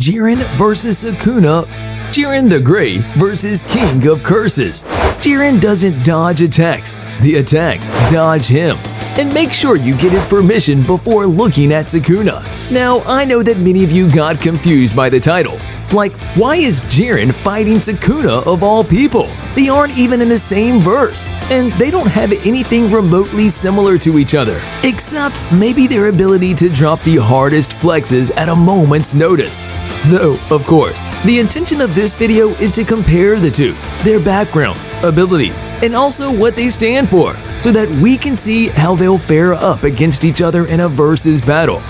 Jiren vs Sukuna. Jiren the Great versus King of Curses. Jiren doesn't dodge attacks, the attacks dodge him. And make sure you get his permission before looking at Sukuna. Now, I know that many of you got confused by the title. Like, why is Jiren fighting Sukuna of all people? They aren't even in the same verse, and they don't have anything remotely similar to each other, except maybe their ability to drop the hardest flexes at a moment's notice. Though, of course, the intention of this video is to compare the two, their backgrounds, abilities, and also what they stand for, so that we can see how they'll fare up against each other in a versus battle.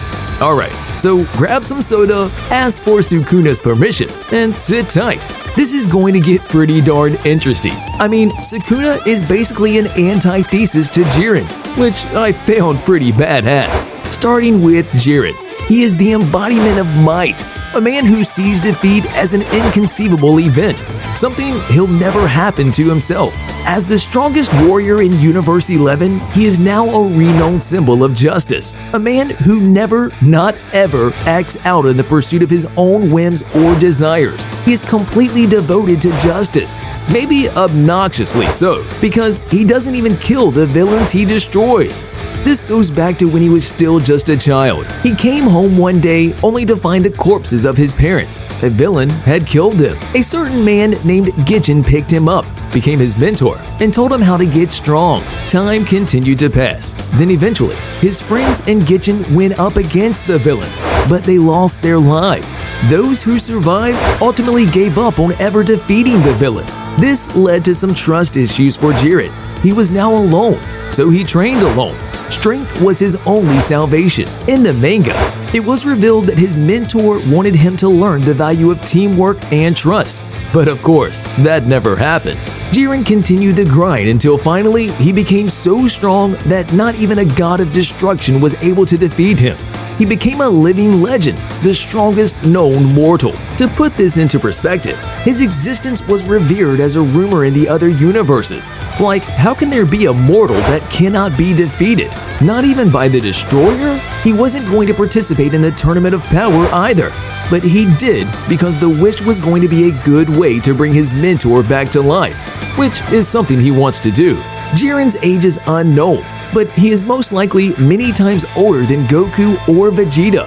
Alright, so grab some soda, ask for Sukuna's permission, and sit tight. This is going to get pretty darn interesting. I mean, Sukuna is basically an antithesis to Jiren, which I found pretty badass. Starting with Jiren, he is the embodiment of might, a man who sees defeat as an inconceivable event, something he'll never happen to himself. As the strongest warrior in Universe 11, he is now a renowned symbol of justice, a man who never, not ever, acts out in the pursuit of his own whims or desires. He is completely devoted to justice, maybe obnoxiously so, because he doesn't even kill the villains he destroys. This goes back to when he was still just a child. He came home one day only to find the corpses of his parents. A villain had killed them. A certain man named Jiren picked him up, became his mentor, and told him how to get strong. Time continued to pass. Then eventually, his friends and Jiren went up against the villains, but they lost their lives. Those who survived ultimately gave up on ever defeating the villain. This led to some trust issues for Jiren. He was now alone, so he trained alone. Strength was his only salvation. In the manga, it was revealed that his mentor wanted him to learn the value of teamwork and trust. But of course, that never happened. Jiren continued the grind until finally he became so strong that not even a god of destruction was able to defeat him. He became a living legend, the strongest known mortal. To put this into perspective, his existence was revered as a rumor in the other universes. Like, how can there be a mortal that cannot be defeated? Not even by the Destroyer? He wasn't going to participate in the Tournament of Power either. But he did because the wish was going to be a good way to bring his mentor back to life, which is something he wants to do. Jiren's age is unknown, but he is most likely many times older than Goku or Vegeta.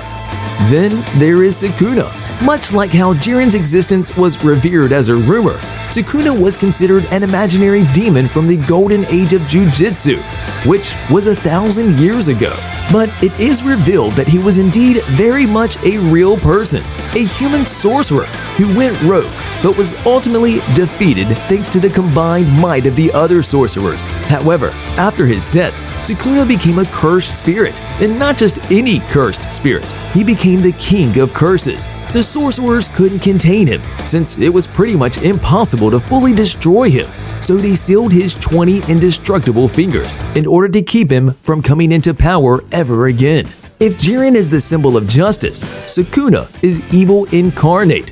Then there is Sukuna. Much like how Jiren's existence was revered as a rumor, Sukuna was considered an imaginary demon from the golden age of Jujutsu, which was 1,000 years ago. But it is revealed that he was indeed very much a real person, a human sorcerer who went rogue, but was ultimately defeated thanks to the combined might of the other sorcerers. However, after his death, Sukuna became a cursed spirit, and not just any cursed spirit. He became the king of curses. The sorcerers couldn't contain him, since it was pretty much impossible to fully destroy him. So they sealed his 20 indestructible fingers in order to keep him from coming into power ever again. If Jiren is the symbol of justice, Sukuna is evil incarnate.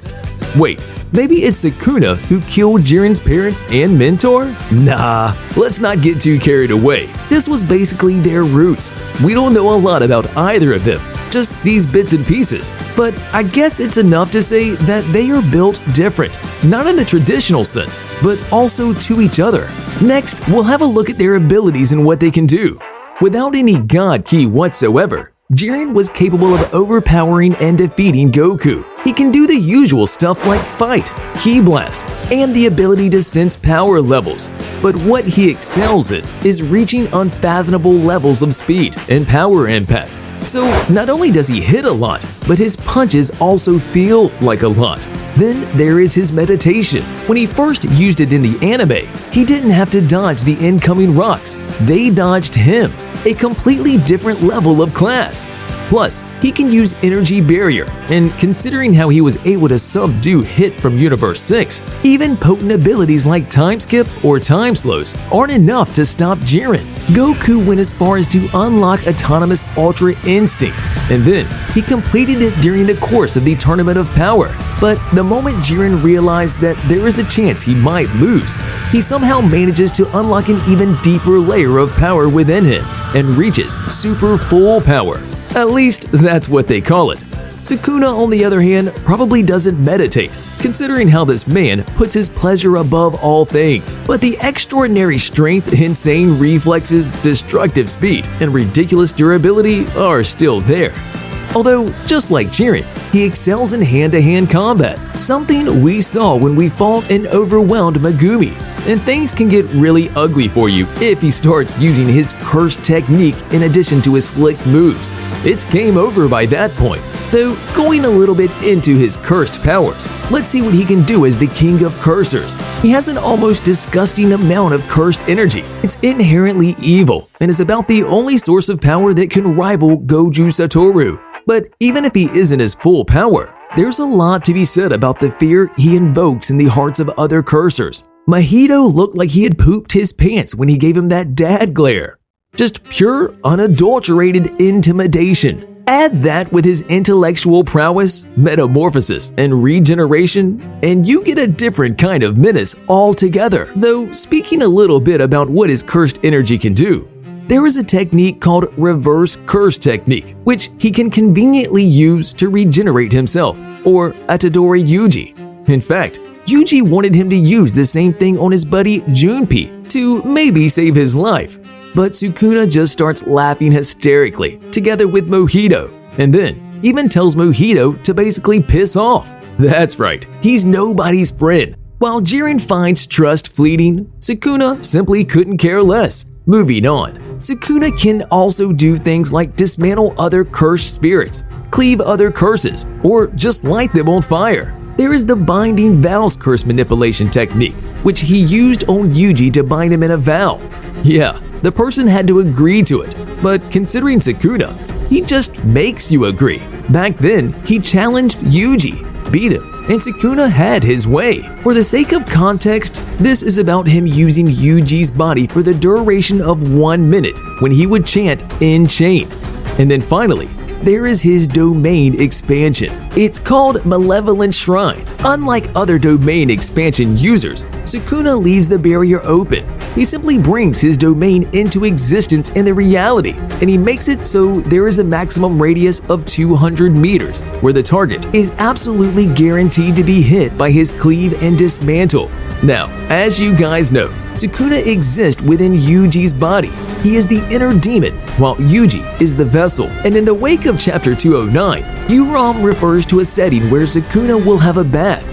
Wait, maybe it's Sukuna who killed Jiren's parents and mentor? Nah, let's not get too carried away. This was basically their roots. We don't know a lot about either of them, just these bits and pieces. But I guess it's enough to say that they are built different, not in the traditional sense, but also to each other. Next, we'll have a look at their abilities and what they can do. Without any god ki whatsoever, Jiren was capable of overpowering and defeating Goku. He can do the usual stuff like fight, ki blast, and the ability to sense power levels. But what he excels in is reaching unfathomable levels of speed and power impact. So not only does he hit a lot, but his punches also feel like a lot. Then there is his meditation. When he first used it in the anime, he didn't have to dodge the incoming rocks. They dodged him. A completely different level of class. Plus, he can use Energy Barrier, and considering how he was able to subdue Hit from Universe 6, even potent abilities like Time Skip or Time Slows aren't enough to stop Jiren. Goku went as far as to unlock Autonomous Ultra Instinct, and then he completed it during the course of the Tournament of Power. But the moment Jiren realized that there is a chance he might lose, he somehow manages to unlock an even deeper layer of power within him and reaches Super Full Power. At least that's what they call it. Sukuna, on the other hand, probably doesn't meditate, considering how this man puts his pleasure above all things. But the extraordinary strength, insane reflexes, destructive speed, and ridiculous durability are still there. Although, just like Jiren, he excels in hand-to-hand combat, something we saw when we fought and overwhelmed Megumi. And things can get really ugly for you if he starts using his cursed technique in addition to his slick moves. It's game over by that point. Though, going a little bit into his cursed powers, let's see what he can do as the King of Cursors. He has an almost disgusting amount of cursed energy. It's inherently evil, and is about the only source of power that can rival Goju Satoru. But even if he isn't his full power, there's a lot to be said about the fear he invokes in the hearts of other cursors. Mahito looked like he had pooped his pants when he gave him that dad glare. Just pure, unadulterated intimidation. Add that with his intellectual prowess, metamorphosis, and regeneration, and you get a different kind of menace altogether. Though, speaking a little bit about what his cursed energy can do, there is a technique called Reverse Curse Technique, which he can conveniently use to regenerate himself, or Atadori Yuji. In fact, Yuji wanted him to use the same thing on his buddy Junpei to maybe save his life. But Sukuna just starts laughing hysterically, together with Mohito, and then even tells Mohito to basically piss off. That's right, he's nobody's friend. While Jiren finds trust fleeting, Sukuna simply couldn't care less. Moving on, Sukuna can also do things like dismantle other cursed spirits, cleave other curses, or just light them on fire. There is the Binding Vows curse manipulation technique, which he used on Yuji to bind him in a vow. Yeah, the person had to agree to it, but considering Sukuna, he just makes you agree. Back then, he challenged Yuji, beat him, and Sukuna had his way. For the sake of context, this is about him using Yuji's body for the duration of 1 minute when he would chant "In Chain." And then finally, there is his domain expansion. It's called Malevolent Shrine. Unlike other domain expansion users, Sukuna leaves the barrier open. He simply brings his domain into existence in the reality, and he makes it so there is a maximum radius of 200 meters, where the target is absolutely guaranteed to be hit by his cleave and dismantle. Now, as you guys know, Sukuna exists within Yuji's body. He is the inner demon, while Yuji is the vessel. And in the wake of Chapter 209, Yuram refers to a setting where Sukuna will have a bath.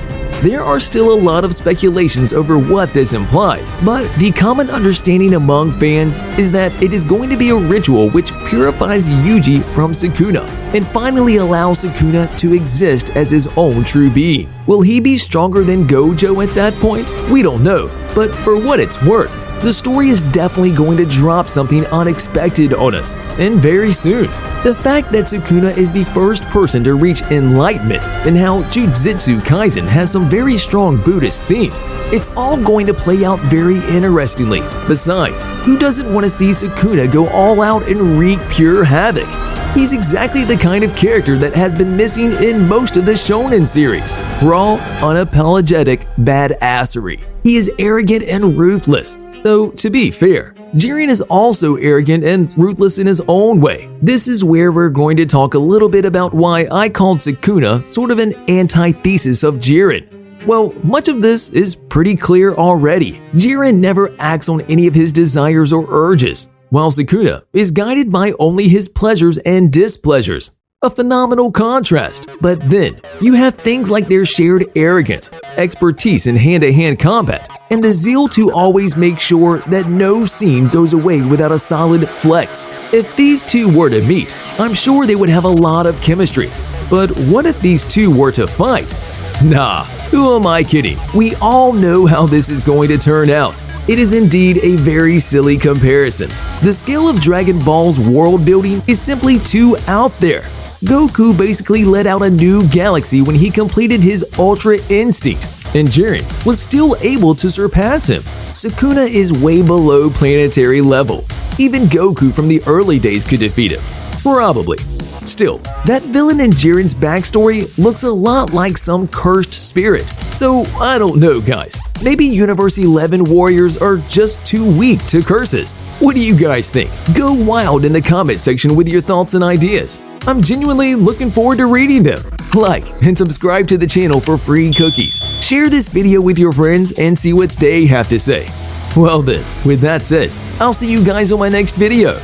There are still a lot of speculations over what this implies, but the common understanding among fans is that it is going to be a ritual which purifies Yuji from Sukuna and finally allows Sukuna to exist as his own true being. Will he be stronger than Gojo at that point? We don't know, but for what it's worth, the story is definitely going to drop something unexpected on us, and very soon. The fact that Sukuna is the first person to reach enlightenment and how Jujutsu Kaisen has some very strong Buddhist themes, it's all going to play out very interestingly. Besides, who doesn't want to see Sukuna go all out and wreak pure havoc? He's exactly the kind of character that has been missing in most of the shonen series. Raw, unapologetic badassery. He is arrogant and ruthless. Though, to be fair, Jiren is also arrogant and ruthless in his own way. This is where we're going to talk a little bit about why I called Sukuna sort of an antithesis of Jiren. Well, much of this is pretty clear already. Jiren never acts on any of his desires or urges, while Sukuna is guided by only his pleasures and displeasures. A phenomenal contrast. But then, you have things like their shared arrogance, expertise in hand-to-hand combat, and the zeal to always make sure that no scene goes away without a solid flex. If these two were to meet, I'm sure they would have a lot of chemistry. But what if these two were to fight? Nah, who am I kidding? We all know how this is going to turn out. It is indeed a very silly comparison. The scale of Dragon Ball's world building is simply too out there. Goku basically let out a new galaxy when he completed his Ultra Instinct, and Jiren was still able to surpass him. Sukuna is way below planetary level. Even Goku from the early days could defeat him. Probably. Still, that villain in Jiren's backstory looks a lot like some cursed spirit. So, I don't know, guys. Maybe Universe 11 warriors are just too weak to curses. What do you guys think? Go wild in the comment section with your thoughts and ideas. I'm genuinely looking forward to reading them. Like and subscribe to the channel for free cookies. Share this video with your friends and see what they have to say. Well then, with that said, I'll see you guys on my next video.